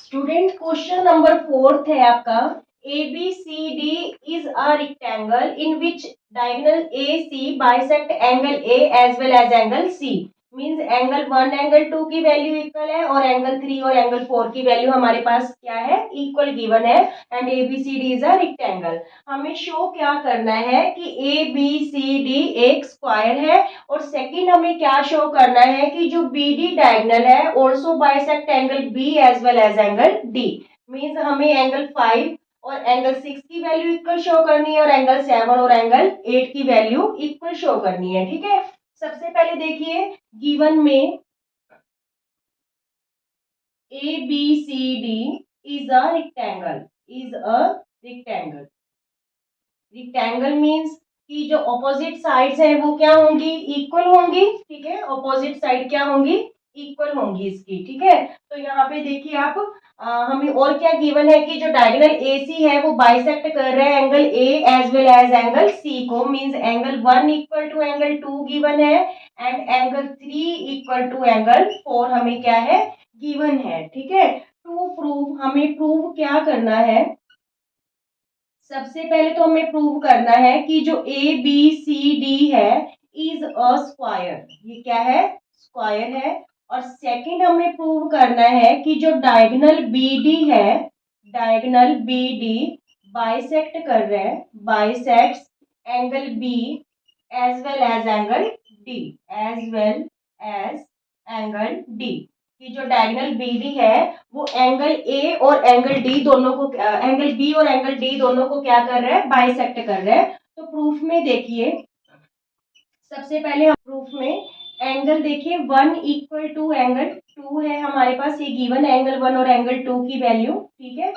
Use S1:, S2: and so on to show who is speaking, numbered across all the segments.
S1: Student question number 4 है आपका। A B C D is a rectangle in which diagonal A C bisect angle A as well as angle C. Means angle 1 angle 2 की value equal है और angle 3 और angle 4 की value हमारे पास क्या है, इक्वल गिवन है। And A B C D is a rectangle. हमें शो क्या करना है कि ए बी सी डी एक स्क्वायर है, और सेकंड हमें क्या शो करना है कि जो बी डी डायगोनल है also bisect angle B as well as angle D. Means हमें एंगल 5 और एंगल 6 की वैल्यू इक्वल शो करनी है और एंगल 7 और एंगल 8 की वैल्यू इक्वल शो करनी है। ठीक है, सबसे पहले देखिए गिवन में A B C D is a rectangle. Is a rectangle. Rectangle means कि जो ऑपोजिट साइड्स हैं वो क्या होंगी, इक्वल होंगी। ठीक है, ऑपोजिट साइड क्या होंगी, इक्वल होंगी इसकी। ठीक है, तो यहाँ पे देखिए आप हमें और क्या गिवन है कि जो डायगोनल ए सी है वो बाइसेक्ट कर रहे हैं angle A as well as angle C को। Means angle 1 equal to angle 2 given है and angle 3 equal to angle 4 हमें क्या है, गिवन है। ठीक है, टू प्रूव हमें प्रूव क्या करना है, सबसे पहले तो हमें प्रूव करना है कि जो ए बी सी डी है इज अ स्क्वायर। ये क्या है, स्क्वायर है। और सेकंड हमें प्रूव करना है कि जो डायगोनल बी डी है, डायगोनल बी डी बाइसेक्ट कर रहे हैं, bisects angle B as well as angle D, as well as angle D. कि जो डायगोनल बीडी है वो एंगल ए और एंगल डी दोनों को, एंगल बी और एंगल डी दोनों को क्या कर रहा है, बाइसेक्ट कर रहा है। तो प्रूफ में देखिए, सबसे पहले हम प्रूफ में एंगल देखिए 1 इक्वल टू एंगल 2 है हमारे पास, ये गिवन एंगल 1 और एंगल 2 की वैल्यू। ठीक है,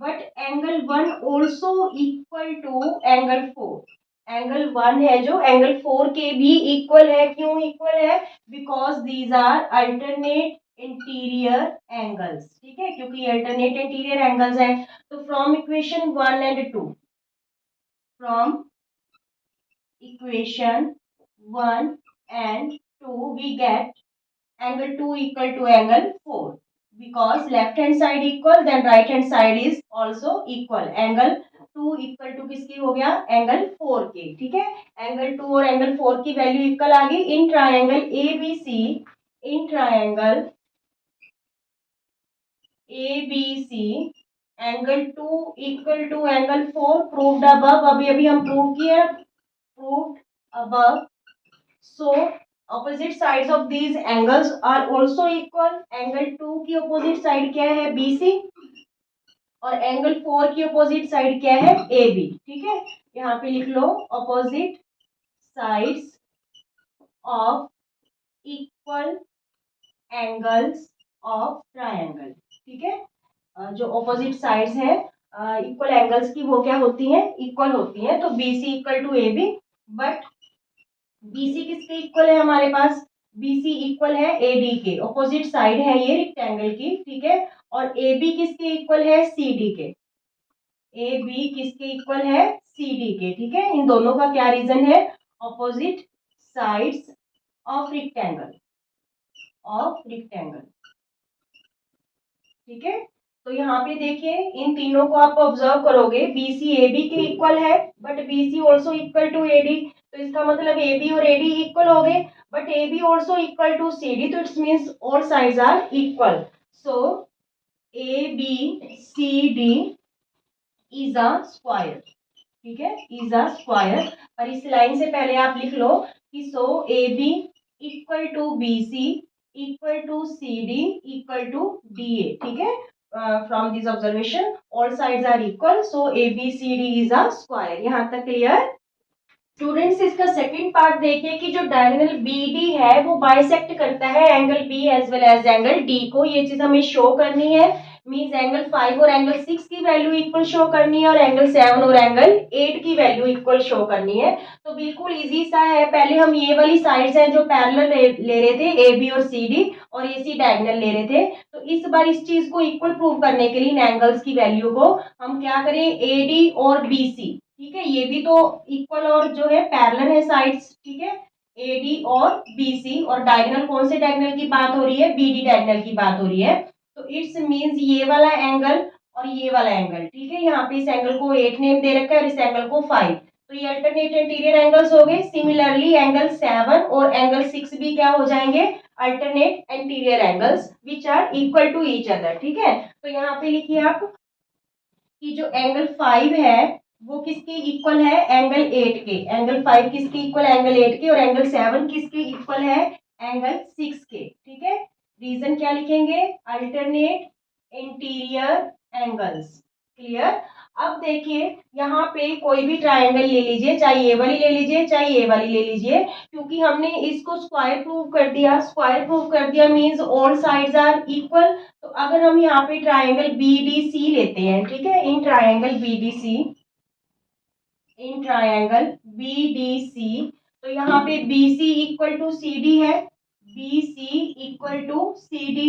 S1: but angle 1 also equal to angle 4। Angle 1 है जो एंगल 4 के भी इक्वल है। क्यों इक्वल है, because these are alternate interior angles. ठीक है, क्योंकि अल्टरनेट इंटीरियर एंगल्स हैं। तो from equation 1 and 2, from equation 1 and 2 we get angle 2 equal to angle 4, because left hand side equal then right hand side is also equal। angle 2 equal to किसकी हो गया, angle 4 के। ठीक है, angle 2 और angle 4 की वैल्यू इक्वल आ गई। In triangle A B C, in triangle A B C angle 2 equal to angle 4 proved above. अभी अभी हम प्रूव किए, proved above. So opposite sides of these angles are also equal। Angle 2 की opposite side क्या है, BC, और angle 4 की opposite side क्या है, AB। ठीक है, यहाँ पे लिख लो opposite sides of equal angles of triangle। ठीक है, जो opposite sides है इक्वल एंगल्स की वो क्या होती हैं, इक्वल होती हैं। तो BC equal to AB, but BC किसके इक्वल है हमारे पास, BC इक्वल है AD के, ऑपोजिट साइड है ये रेक्टेंगल की। ठीक है, और AB किसके इक्वल है, CD के। AB किसके इक्वल है, CD के। ठीक है, इन दोनों का क्या रीजन है, opposite sides of rectangle, of rectangle. ठीक है, तो यहाँ पे देखिए इन तीनों को आप ऑब्जर्व करोगे, BC AB के इक्वल है but BC also equal to AD। तो इसका मतलब AB और AD इक्वल हो गए, but AB also equal to CD, तो it's means all sides are equal. So ABCD is a square. ठीक है, इज अ स्क्वायर। और इस लाइन से पहले आप लिख लो कि so AB equal to BC equal to CD equal to DA। ठीक है, from this observation all sides are equal, so ABCD is a square. यहाँ तक क्लियर। स्टूडेंट्स इसका सेकंड पार्ट देखिए कि जो डायगोनल BD है वो बाइसेक्ट करता है angle B as well as angle D को। ये चीज हमें शो करनी है। मींस एंगल 5 और एंगल 6 की वैल्यू इक्वल शो करनी है और एंगल 7 और एंगल 8 की वैल्यू इक्वल शो करनी है। तो बिल्कुल इजी सा है। पहले हम ये वाली साइड्स हैं जो पैरेलल ले रहे थे, AB और CD, और AC डायगोनल ले रहे थे। तो इस बार इस चीज को इक्वल प्रूव करने के लिए इन एंगल्स की वैल्यू को हम क्या करें, AD और BC। ठीक है, ये भी तो इक्वल और जो है पैरेलल है साइड्स। ठीक है, AD और BC, और डायगोनल कौन से डायगोनल की बात हो रही है, BD डायगोनल की बात हो रही है। तो इट्स मीन्स ये वाला एंगल और ये वाला एंगल, ठीक है। यहाँ पे इस एंगल को 8 नेम दे रखा है और इस एंगल को 5, तो ये अल्टरनेट इंटीरियर एंगल्स हो गए। सिमिलरली एंगल 7 और एंगल 6 भी क्या हो जाएंगे, alternate interior angles which are equal to each other, ठीक है। तो यहाँ पे लिखिए आप कि जो एंगल 5 है वो किसके इक्वल है, एंगल 8 के। एंगल 5 किसके इक्वल है, एंगल 8 के, और एंगल 7 किसके इक्वल है, एंगल 6 के, ठीक है। रीजन क्या लिखेंगे, अल्टरनेट इंटीरियर एंगल्स, क्लियर। अब देखिए यहाँ पे कोई भी ट्रायंगल ले लीजिए, चाहे ये वाली ले लीजिए चाहे ये वाली ले लीजिए, क्योंकि हमने इसको स्क्वायर प्रूव कर दिया। स्क्वायर प्रूव कर दिया means all sides are equal. तो अगर हम यहाँ पे ट्रायंगल BDC लेते हैं, ठीक है, इन ट्रायंगल BDC, तो यहाँ पे BC इक्वल टू CD है, BC इक्वल टू CD,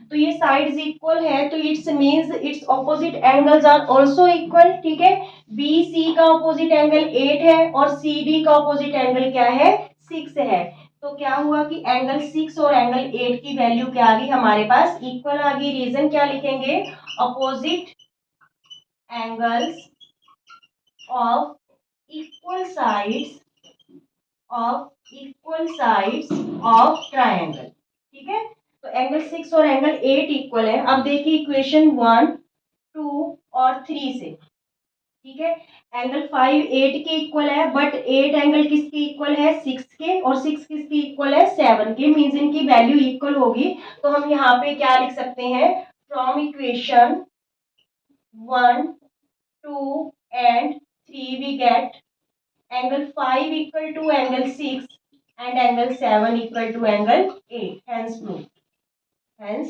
S1: तो ये साइड्स इक्वल है, तो it's means it's opposite angles are also equal, ठीक है। BC का ऑपोजिट एंगल 8 है और CD का ऑपोजिट एंगल क्या है, 6 है। तो क्या हुआ कि एंगल 6 और एंगल 8 की वैल्यू क्या आ गई हमारे पास, इक्वल आ गई। रीजन क्या लिखेंगे, opposite angles of equal sides of triangle, ठीक है। तो एंगल 6 और एंगल 8 इक्वल है। अब देखिए इक्वेशन 1, 2 और 3 से, ठीक है। एंगल 5 8 के इक्वल है, बट 8 एंगल किसके इक्वल है, 6 के, और 6 किसके इक्वल है, 7 के, मींस इनकी वैल्यू इक्वल होगी। तो हम यहाँ पे क्या लिख सकते हैं, from equation 1, 2 and 3 we get angle 5 equal to angle 6 and angle 7 equal to angle 8, hence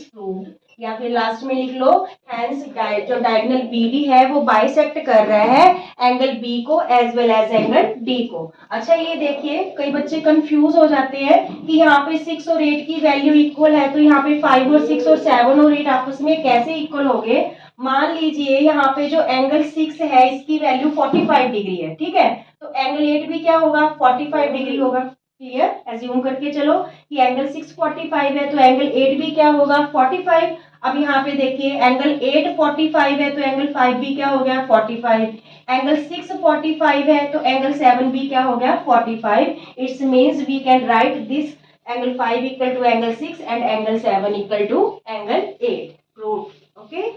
S1: proved। या फिर लास्ट में लिख लो hence जो डायगोनल BD है वो बाइसेक्ट कर रहा है एंगल B को as well as angle D को। अच्छा ये देखिए कई बच्चे कंफ्यूज हो जाते हैं कि यहाँ पे 6 और 8 की वैल्यू इक्वल है, तो यहाँ पे 5 और 6 और 7 और 8 आपस में कैसे इक्वल हो गए। मान लीजिए यहाँ पे जो एंगल 6 है इसकी वैल्यू 45 डिग्री है, ठीक है, तो एंगल 8 भी क्या होगा, 45 डिग्री होगा। क्लियर, एज्यूम करके चलो कि एंगल 6 45 है तो एंगल 8 भी क्या होगा, 45। अब यहाँ पे देखिए एंगल 8 45 है तो एंगल 5 भी क्या हो गया, 45। एंगल 6 45 है तो एंगल 7 भी क्या हो गया, 45। It's means we can write this angle 5 equal to angle 6 and angle 7 equal to angle 8। Prove, okay.